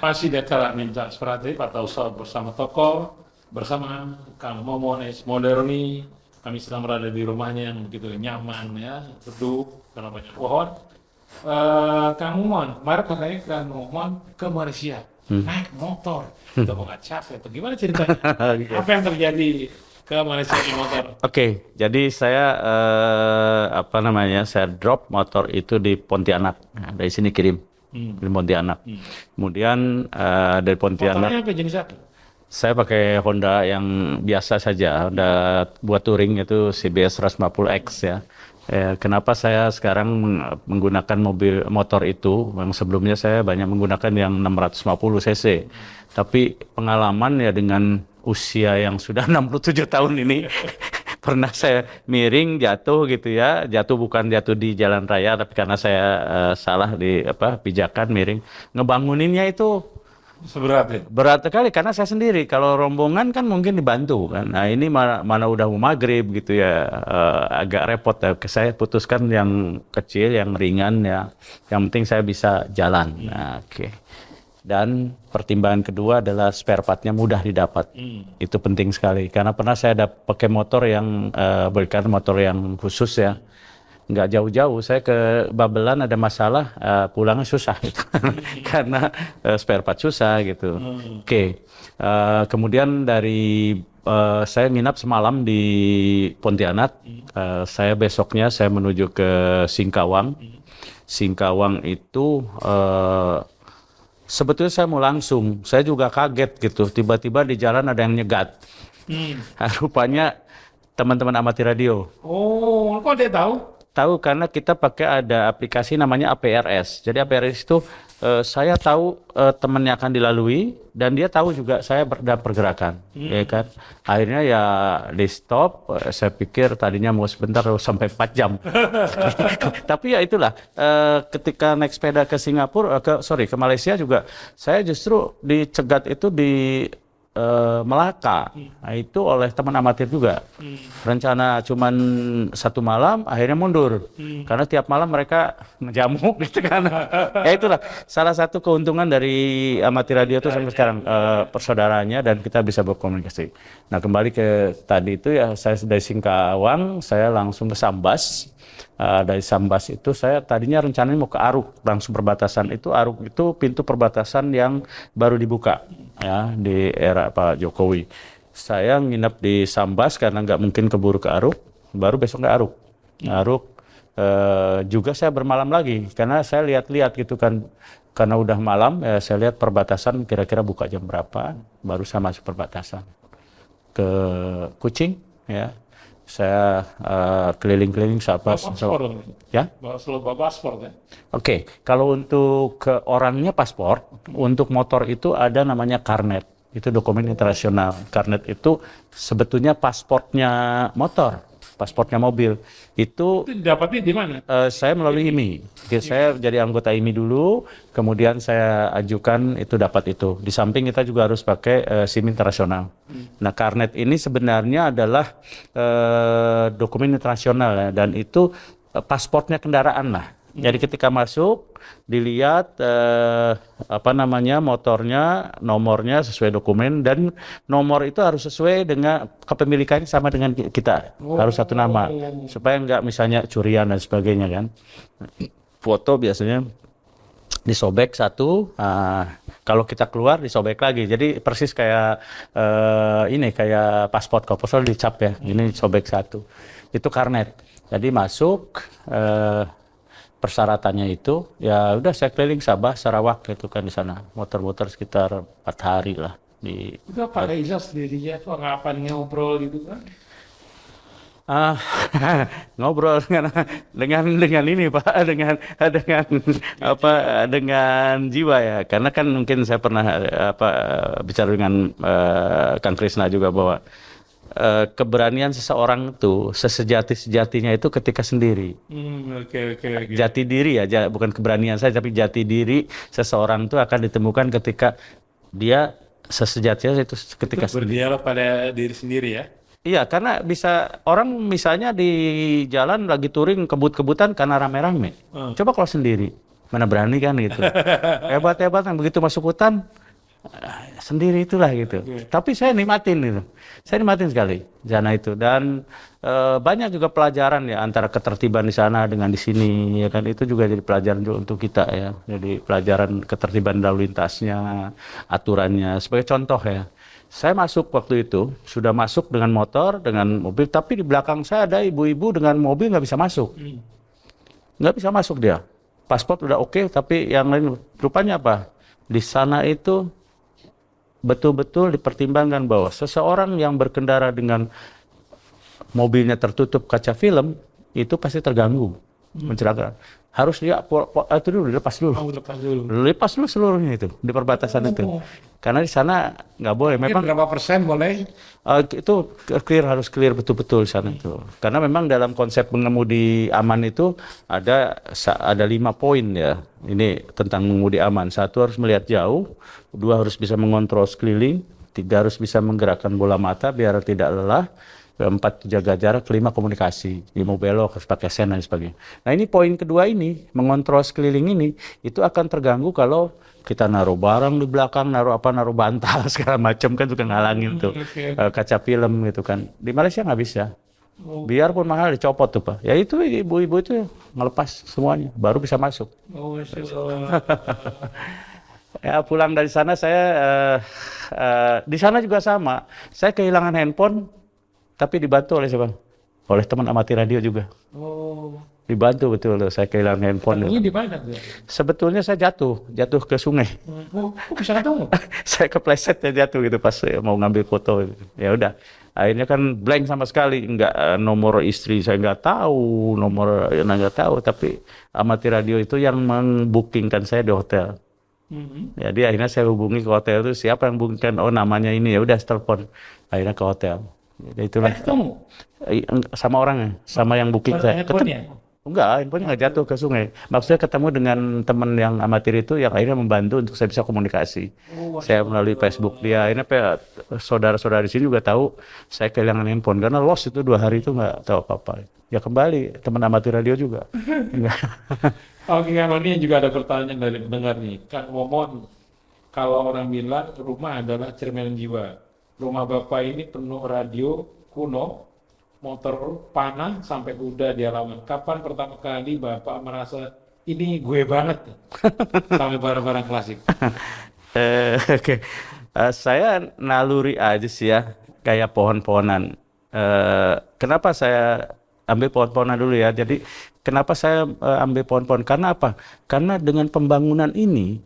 Masih di acara Minta Inspiratif atau bersama tokoh, bersama Kang Momon Moderni. Kami sedang berada di rumahnya yang begitu nyaman ya, duduk karena banyak pohon. Kang Momon, kemarin katanya Kang Momon ke Malaysia. Naik motor, udah mau capek, atau gimana ceritanya? Apa yang terjadi ke Malaysia di motor? Oke, jadi saya saya drop motor itu di Pontianak, nah, dari sini kirim di Pontianak. Kemudian dari Pontianak. Motornya apa jenis apa? Saya pakai Honda yang biasa saja, Honda buat touring itu CBS 150X ya. Kenapa saya sekarang menggunakan motor itu? Yang sebelumnya saya banyak menggunakan yang 650 cc. Tapi pengalaman ya dengan usia yang sudah 67 tahun ini, pernah saya miring jatuh gitu ya. Bukan jatuh di jalan raya, tapi karena saya salah di pijakan miring. Ngebanguninnya itu seberat ya? Berat sekali karena saya sendiri. Kalau rombongan kan mungkin dibantu kan. Nah ini mana udah mau maghrib gitu ya, agak repot ya. Saya putuskan yang kecil, yang ringan ya. Yang penting saya bisa jalan. Nah, oke. Dan pertimbangan kedua adalah spare partnya mudah didapat. Itu penting sekali. Karena pernah saya pakai motor yang berikan motor yang khusus ya. Nggak jauh-jauh, saya ke Babelan ada masalah, pulangnya susah gitu. Karena spare part susah gitu. Oke. Kemudian dari saya nginap semalam di Pontianak, saya besoknya saya menuju ke Singkawang. Singkawang itu Sebetulnya saya mau langsung, saya juga kaget gitu. Tiba-tiba di jalan ada yang nyegat. Rupanya teman-teman amati radio. Oh, kok dia tahu? Tahu karena kita pakai ada aplikasi namanya APRS. Jadi APRS itu saya tahu temannya akan dilalui dan dia tahu juga saya dalam pergerakan, ya kan. Akhirnya ya di stop. Saya pikir tadinya mau sebentar sampai 4 jam. Tapi ya itulah ketika naik sepeda ke Singapura, ke Malaysia juga saya justru dicegat itu di Melaka. Nah, itu oleh teman amatir juga. Rencana cuman 1 malam, akhirnya mundur. Karena tiap malam mereka ngejamuk gitu kan. Ya itulah salah satu keuntungan dari amatir radio itu sampai sekarang persaudaraannya dan kita bisa berkomunikasi. Nah, kembali ke tadi itu ya, saya dari Singkawang, saya langsung ke Sambas. Dari Sambas itu saya tadinya rencananya mau ke Aruk, langsung perbatasan itu. Aruk itu pintu perbatasan yang baru dibuka ya di era Pak Jokowi. Saya nginep di Sambas karena nggak mungkin keburu ke Aruk, baru besok ke Aruk. Aruk juga saya bermalam lagi karena saya lihat-lihat gitu kan, karena udah malam ya, saya lihat perbatasan kira-kira buka jam berapa, baru saya masuk perbatasan ke Kuching ya. Saya keliling-keliling Paspor. ya. Bawa paspor ya. Oke, kalau untuk ke orangnya paspor, untuk motor itu ada namanya karnet. Itu dokumen internasional. Karnet itu sebetulnya pasportnya motor, pasportnya mobil. Itu Itu dapatnya di mana? saya melalui IMI. Saya jadi anggota IMI dulu, kemudian saya ajukan itu dapat itu. Di samping kita juga harus pakai SIM internasional. Nah, karnet ini sebenarnya adalah dokumen internasional ya, dan itu pasportnya kendaraan lah. Jadi ketika masuk dilihat motornya, nomornya sesuai dokumen, dan nomor itu harus sesuai dengan kepemilikannya sama dengan kita, harus satu nama supaya nggak misalnya curian dan sebagainya kan. Foto biasanya disobek satu, kalau kita keluar disobek lagi, jadi persis kayak kayak paspor, kalau paspor dicap ya, ini disobek satu, itu karnet. Jadi masuk persyaratannya itu ya udah saya keliling Sabah, Sarawak gitu kan di sana, muter-muter sekitar 4 hari lah di. Itu Pak Reza sendirinya tuh ngapain ngobrol gitu kan? Ngobrol dengan ini Pak, dengan dengan jiwa ya, karena kan mungkin saya pernah bicara dengan Kang Krisna juga bahwa keberanian seseorang itu sesejati-sejatinya itu ketika sendiri. Oke. Jati diri ya, bukan keberanian saya, tapi jati diri seseorang itu akan ditemukan ketika dia sesejatinya itu ketika Berdialog pada diri sendiri ya. Iya, karena bisa orang misalnya di jalan lagi touring kebut-kebutan karena rame-rame. Coba kalau sendiri, mana berani kan gitu. Hebat-hebat yang begitu masuk hutan sendiri itulah gitu. Tapi saya nikmatin itu. Saya nikmatin sekali sana itu, dan banyak juga pelajaran ya antara ketertiban di sana dengan di sini ya kan, itu juga jadi pelajaran juga untuk kita ya. Jadi pelajaran ketertiban lalu lintasnya, aturannya. Sebagai contoh ya. Saya masuk waktu itu, sudah masuk dengan motor, dengan mobil, tapi di belakang saya ada ibu-ibu dengan mobil nggak bisa masuk. Nggak bisa masuk dia. Paspor udah oke, tapi yang lain rupanya apa? Di sana itu betul-betul dipertimbangkan bahwa seseorang yang berkendara dengan mobilnya tertutup kaca film, itu pasti terganggu, mencelakai. Harus dia itu dulu dilepas dulu. Lepas dulu seluruhnya itu di perbatasan itu. Karena di sana nggak boleh. Memang berapa persen boleh? Itu harus clear betul-betul di sana itu. Karena memang dalam konsep mengemudi aman itu ada 5 poin ya. Ini tentang mengemudi aman. 1 harus melihat jauh, 2 harus bisa mengontrol sekeliling, 3 harus bisa menggerakkan bola mata biar tidak lelah. 4 jaga jarak, 5 komunikasi, di mau belok harus pakai sen dan sebagainya. Nah ini poin kedua ini, mengontrol sekeliling ini, itu akan terganggu kalau kita naruh barang di belakang, naruh bantal segala macam kan juga ngalangin tuh kaca film gitu kan. Di Malaysia nggak bisa. Biarpun mahal dicopot tuh Pak. Ya itu ibu-ibu itu ngelepas semuanya, baru bisa masuk. Ya pulang dari sana saya di sana juga sama. Saya kehilangan handphone. Tapi dibantu oleh siapa? Oleh teman amati radio juga. Dibantu betul, saya kehilangan handphone. Ketemunya di mana tuh? Sebetulnya saya jatuh ke sungai. Kok bisa ketemu? Saya kepleset ya jatuh gitu pas mau ngambil foto. Ya udah, akhirnya kan blank sama sekali, nggak nomor istri saya nggak tahu, nomor nggak tahu, tapi Amati Radio itu yang membookingkan saya di hotel. Jadi akhirnya saya hubungi ke hotel itu, siapa yang bookingkan? Oh namanya ini, ya udah telepon. Akhirnya ke hotel. Jadi itulah Ketemu? sama orangnya, sama yang booking saya. Handphonenya? Enggak, handphonenya nggak jatuh ke sungai. Maksudnya ketemu dengan teman yang amatir itu yang akhirnya membantu untuk saya bisa komunikasi. Saya melalui Facebook dia. Akhirnya saudara-saudara di sini juga tahu saya kehilangan handphone karena lost itu 2 hari itu nggak tahu apa-apa. Ya kembali teman amatir radio juga. Enggak. Oke, kalau ini juga ada pertanyaan dari pendengar nih. Kang Momon, kalau orang bilang rumah adalah cerminan jiwa. Rumah Bapak ini penuh radio kuno, motor panah sampai kuda di halaman. Kapan pertama kali Bapak merasa ini gue banget nih? Sampai barang-barang klasik. Oke. Saya naluri aja sih ya, kayak pohon-pohonan. Kenapa saya ambil pohon-pohonan dulu ya? Jadi kenapa saya ambil pohon-pohon? Karena apa? Karena dengan pembangunan ini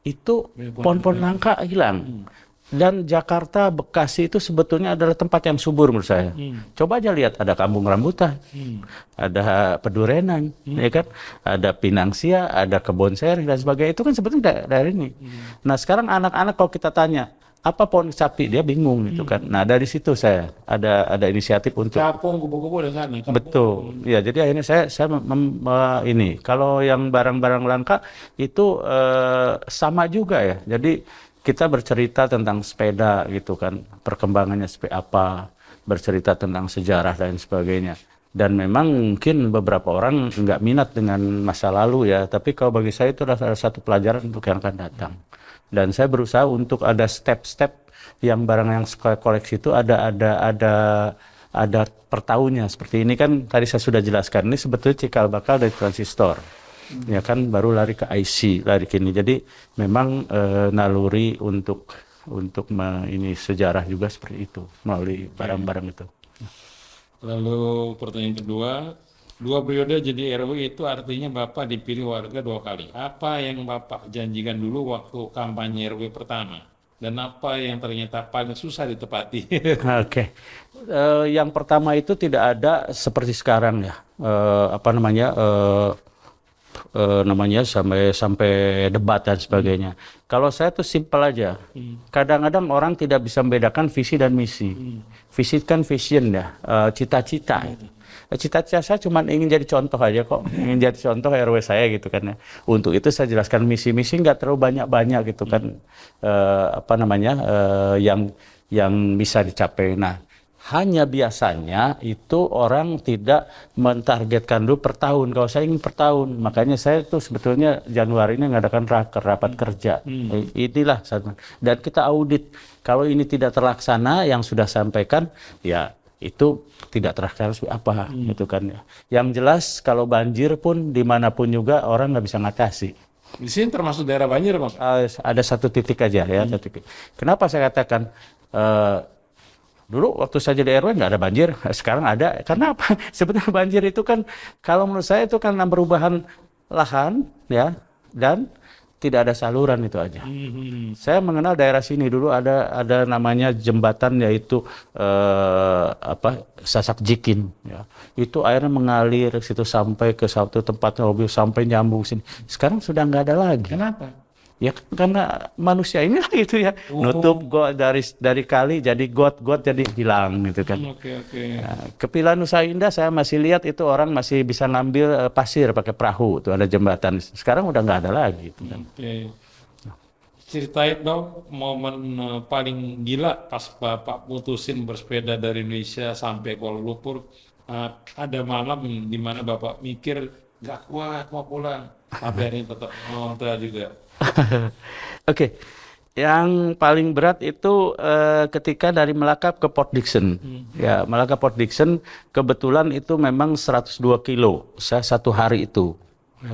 itu pohon-pohon langka hilang. Dan Jakarta, Bekasi itu sebetulnya adalah tempat yang subur menurut saya. Coba aja lihat, ada Kampung Rambutan, ada Pedurenan, ya kan, ada Pinangsia, ada Kebon Seri dan sebagainya. Itu kan sebetulnya dari ini. Nah sekarang anak-anak kalau kita tanya apa pohon sapi, dia bingung gitu kan. Nah dari situ saya ada inisiatif untuk Capung, kubu-kubu di sana. betul. Ya jadi akhirnya saya ini kalau yang barang-barang langka itu sama juga ya. Jadi kita bercerita tentang sepeda gitu kan, perkembangannya seperti apa, bercerita tentang sejarah dan sebagainya. Dan memang mungkin beberapa orang nggak minat dengan masa lalu ya, tapi kalau bagi saya itu adalah satu pelajaran untuk yang akan datang. Dan saya berusaha untuk ada step-step yang barang yang saya koleksi itu ada per tahunnya. Seperti ini kan tadi saya sudah jelaskan, ini sebetulnya cikal bakal dari transistor. Ya kan baru lari ke IC, lari ke ini. Jadi memang naluri untuk ini sejarah juga seperti itu melalui barang-barang itu. Lalu pertanyaan kedua, 2 periode jadi RW itu artinya Bapak dipilih warga 2 kali. Apa yang Bapak janjikan dulu waktu kampanye RW pertama? Dan apa yang ternyata paling susah ditepati? Oke. Yang pertama itu tidak ada seperti sekarang ya. Namanya sampai debat dan sebagainya. Kalau saya tuh simpel aja. Kadang-kadang orang tidak bisa membedakan visi dan misi. Visi kan vision ya, cita-cita. Cita-cita saya cuma ingin jadi contoh aja kok, ingin jadi contoh RW saya gitu kan ya. Untuk itu saya jelaskan misi-misi nggak terlalu banyak-banyak gitu kan, yang bisa dicapai. Nah, hanya biasanya itu orang tidak mentargetkan dulu per tahun. Kalau saya ingin per tahun, makanya saya tuh sebetulnya Januari ini mengadakan rapat kerja. Inilah dan kita audit. Kalau ini tidak terlaksana, yang sudah sampaikan, ya itu tidak terlaksana apa gitu kan ya. Yang jelas kalau banjir pun dimanapun juga orang nggak bisa ngatasi. Di sini termasuk daerah banjir, Bang? Ada satu titik aja ya. Kenapa saya katakan? Dulu waktu saya jadi RW nggak ada banjir, sekarang ada. Karena apa? Sebetulnya banjir itu kan, kalau menurut saya itu kan perubahan lahan, ya, dan tidak ada saluran itu aja. Saya mengenal daerah sini dulu ada namanya jembatan yaitu Sasak Jikin, ya. Itu airnya mengalir ke situ sampai ke satu tempat mobil sampai nyambung sini. Sekarang sudah nggak ada lagi. Kenapa? Ya karena manusia ini gitu ya, nutup got dari kali jadi got jadi hilang gitu kan. Oke. Nah, Kepilauan Nusa Indah saya masih lihat itu orang masih bisa ngambil pasir pakai perahu, tuh ada jembatan. Sekarang udah nggak ada lagi. Gitu kan. Oke. Ceritain dong momen paling gila pas Bapak putusin bersepeda dari Indonesia sampai Kuala Lumpur. Ada malam di mana Bapak mikir nggak kuat mau pulang, tapi hari ini tetap ngontra juga. Oke. Yang paling berat itu ketika dari Melaka ke Port Dickson. Ya, Melaka Port Dickson kebetulan itu memang 102 kilo. Saya 1 hari itu.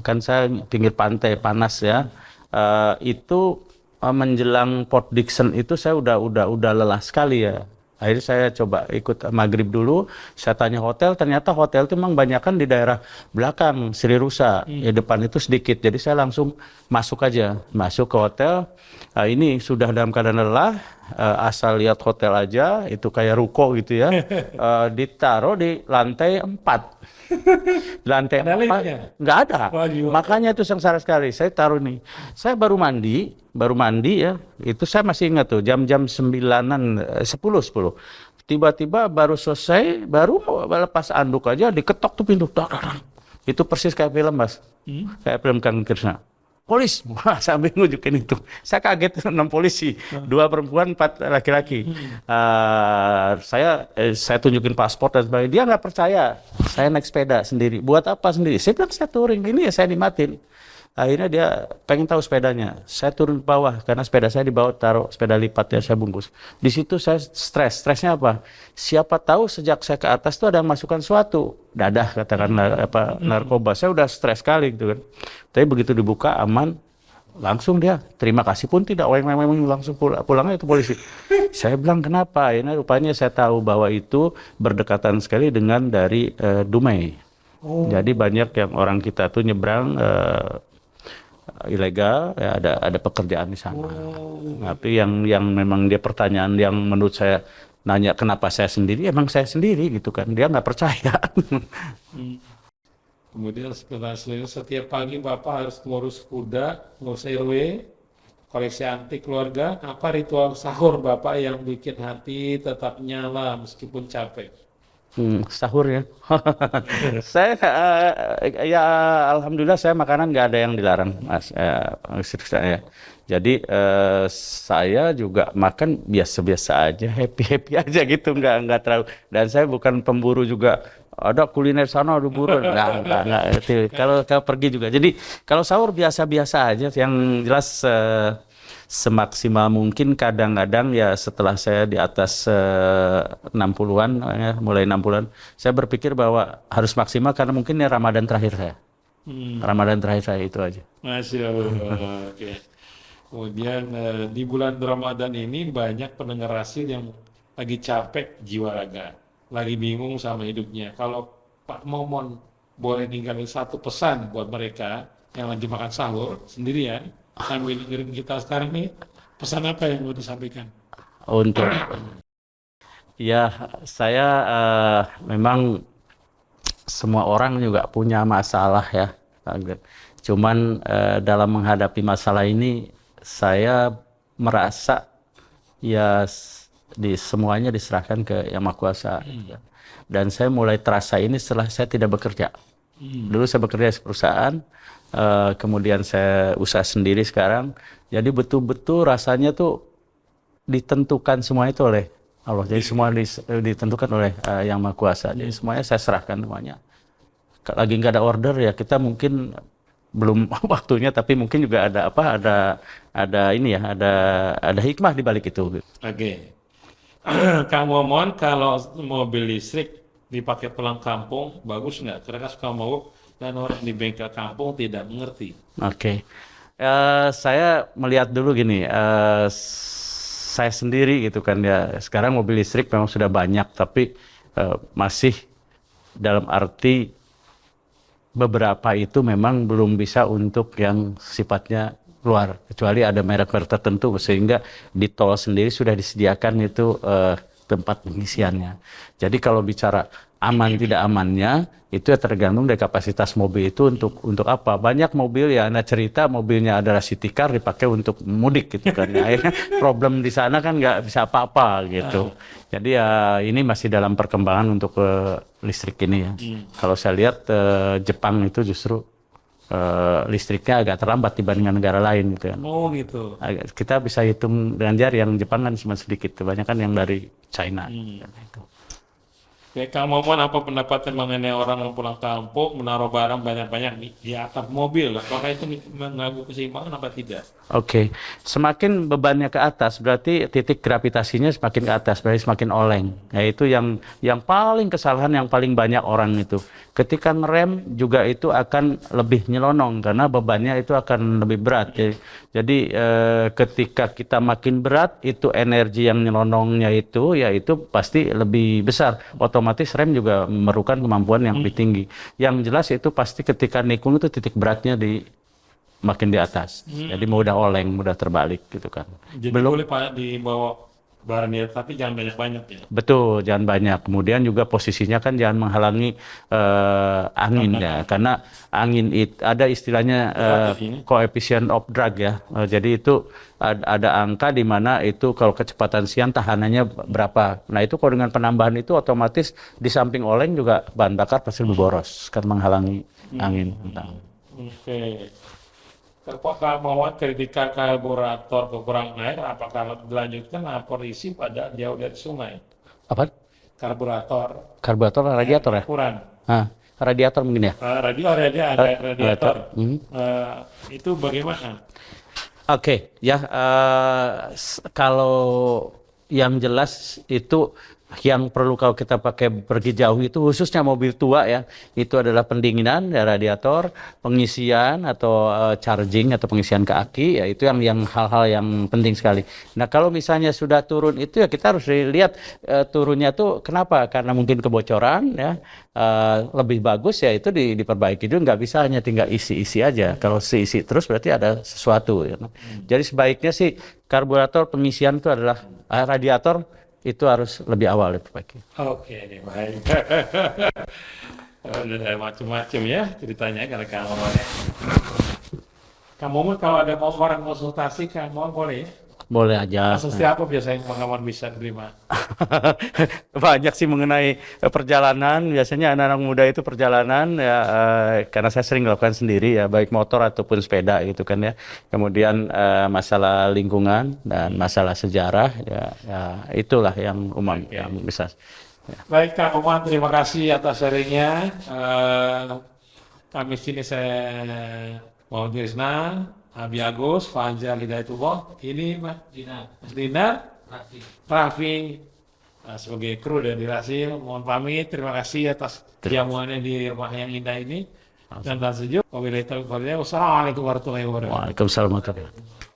Kan saya pinggir pantai panas ya. Itu menjelang Port Dickson itu saya udah lelah sekali ya. Akhirnya saya coba ikut maghrib dulu, saya tanya hotel, ternyata hotel itu memang banyakan di daerah belakang, Sri Rusa, ya depan itu sedikit. Jadi saya langsung masuk aja, masuk ke hotel. Ini sudah dalam keadaan lelah, asal lihat hotel aja, itu kayak ruko gitu ya, ditaruh di lantai 4. Di lantai Ada 4, liftnya? nggak ada. Waduh. Makanya itu sengsara sekali. Saya taruh nih, saya baru mandi ya. Itu saya masih ingat tuh, jam-jam 9-an, 10. Tiba-tiba baru selesai, baru mau lepas anduk aja, diketok tuh pintu. Dak, dak, dak. Itu persis kayak film, Mas. Kayak film Kang Krisna. Polis, wah, sambil nunjukin itu. Saya kaget, 6 polisi, 2 perempuan, 4 laki-laki. Saya tunjukin paspor dan sebagainya. Dia nggak percaya. Saya naik sepeda sendiri. Buat apa sendiri? Saya bilang saya touring. Ini ya saya dimatin. Akhirnya dia pengen tahu sepedanya. Saya turun ke bawah karena sepeda saya dibawa taruh sepeda lipat ya saya bungkus. Di situ saya stres. Stresnya apa? Siapa tahu sejak saya ke atas tuh ada yang masukkan sesuatu. Dadah katakan narkoba. Saya udah stres sekali gitu kan. Tapi begitu dibuka aman, langsung dia terima kasih pun tidak. Langsung pulangnya itu polisi. Saya bilang kenapa? Ini rupanya saya tahu bahwa itu berdekatan sekali dengan dari Dumai. Jadi banyak yang orang kita tuh nyebrang ilegal, ya ada pekerjaan di sana. Tapi yang memang dia pertanyaan yang menurut saya nanya kenapa saya sendiri, emang saya sendiri gitu kan. Dia nggak percaya. Kemudian setelah selesai, setiap pagi Bapak harus ngurus kuda, ngurus RW, koleksi antik keluarga. Apa ritual sahur Bapak yang bikin hati tetap nyala meskipun capek? Sahur ya. Saya ya alhamdulillah saya makanan nggak ada yang dilarang, Mas. Istri saya. Jadi saya juga makan biasa-biasa aja, happy aja gitu, nggak terlalu. Dan saya bukan pemburu juga. Ada kuliner sana, ada buru. Nggak. Kalau pergi juga. Jadi kalau sahur biasa-biasa aja. Yang jelas semaksimal mungkin, kadang-kadang ya setelah saya di atas 60-an, ya, mulai 60-an, saya berpikir bahwa harus maksimal karena mungkin ya Ramadan terakhir saya. Ramadan terakhir saya itu aja. Masya Allah. Oke. Kemudian di bulan Ramadan ini banyak pendengar Rasil yang lagi capek jiwa raga, lagi bingung sama hidupnya. Kalau Pak Momon boleh ninggalin satu pesan buat mereka yang lagi makan sahur sendirian, sambil dengerin kita sekarang nih, pesan apa yang mau disampaikan? Untuk ya saya memang semua orang juga punya masalah ya. Cuman dalam menghadapi masalah ini saya merasa ya semuanya diserahkan ke Yang Maha Kuasa. Dan saya mulai terasa ini setelah saya tidak bekerja. Dulu saya bekerja di perusahaan, kemudian saya usaha sendiri sekarang. Jadi betul-betul rasanya tuh ditentukan semua itu oleh Allah. Jadi semua ditentukan oleh Yang Maha Kuasa. Jadi semuanya saya serahkan semuanya. Lagi nggak ada order ya kita mungkin belum waktunya, tapi mungkin juga ada ini ya, ada hikmah di balik itu. Oke. Kang Momon, kalau mobil listrik dipakai pulang kampung, bagus nggak? Karena kan suka mogok dan orang di bengkel kampung tidak mengerti. Oke. Saya melihat dulu gini, saya sendiri gitu kan ya, sekarang mobil listrik memang sudah banyak, tapi masih dalam arti beberapa itu memang belum bisa untuk yang sifatnya luar, kecuali ada merek-merek tertentu, sehingga di tol sendiri sudah disediakan itu tempat pengisiannya. Jadi kalau bicara aman tidak amannya, itu ya tergantung dari kapasitas mobil itu untuk apa. Banyak mobil ya, Anda cerita mobilnya adalah city car dipakai untuk mudik gitu kan. Akhirnya problem di sana kan nggak bisa apa-apa gitu. Jadi ya ini masih dalam perkembangan untuk listrik ini ya. Kalau saya lihat Jepang itu justru listriknya agak terlambat dibandingkan negara lain gitu kan. Oh gitu. Kita bisa hitung dengan jari, yang Jepang kan cuma sedikit, kebanyakan yang dari China. Gitu. Oke, Kang Maman, apa pendapatnya mengenai orang yang pulang kampung menaruh barang banyak-banyak di atap mobil? Apakah itu mengganggu keseimbangan apa tidak? Oke, semakin bebannya ke atas berarti titik gravitasinya semakin ke atas, berarti semakin oleng. Nah, itu yang paling kesalahan yang paling banyak orang itu. Ketika ngerem juga itu akan lebih nyelonong karena bebannya itu akan lebih berat. Jadi ketika kita makin berat, itu energi yang nyelonongnya itu ya itu pasti lebih besar. Otomatis rem juga memerlukan kemampuan yang lebih tinggi. Yang jelas itu pasti ketika nikung itu titik beratnya makin di atas. Jadi mudah oleng, mudah terbalik gitu kan. Jadi Belum boleh Pak dibawa barang dia, tapi jangan banyak-banyak ya. betul, jangan banyak. Kemudian juga posisinya kan jangan menghalangi angin ya, karena angin ada istilahnya coefficient of drag ya. Jadi itu ada angka di mana itu kalau kecepatan siang tahanannya berapa. Nah itu kalau dengan penambahan itu otomatis di samping oleng juga bahan bakar pasti lebih boros, kan menghalangi angin. Oke. Apakah mau ketika karburator kekurangan air, apakah dilanjutkan lapor isi pada jauh dari sungai? Apa? Karburator Karburator, radiator ya? kurang. Radiator mungkin ya? Radiator. Itu bagaimana? Oke, ya kalau yang jelas itu yang perlu kalau kita pakai pergi jauh itu khususnya mobil tua ya, itu adalah pendinginan ya, radiator, pengisian atau charging atau pengisian ke aki ya, itu yang hal-hal yang penting sekali. Nah kalau misalnya sudah turun itu ya kita harus lihat turunnya tuh kenapa, karena mungkin kebocoran ya, lebih bagus ya itu diperbaiki dulu, nggak bisa hanya tinggal isi-isi aja. Kalau isi terus berarti ada sesuatu ya. Jadi sebaiknya sih karburator pengisian itu adalah radiator itu harus lebih awal diperbaiki. Oke, baik. Udah macam-macam ya ceritanya karena kamu ya. Kamu kalau ada mau orang konsultasi, kamu boleh ya? Boleh aja. Kasus siapa biasanya Bang Maman bisa terima? Banyak sih mengenai perjalanan. Biasanya anak-anak muda itu perjalanan ya, karena saya sering lakukan sendiri ya, baik motor ataupun sepeda gitu kan ya. Kemudian masalah lingkungan dan masalah sejarah ya itulah yang umum yang bisa. Ya. Baik Kang Maman, terima kasih atas sharingnya. Kami sini saya mau Trisna, Abi Agus, Fajar Hidayatullah, ini Mas Dinar, Raffi, sebagai kru dari Rasil, mohon pamit, terima kasih atas jamuannya di rumah yang indah ini, dan sejuk. Wassalamualaikum warahmatullahi wabarakatuh. Waalaikumsalam warahmatullahi wabarakatuh.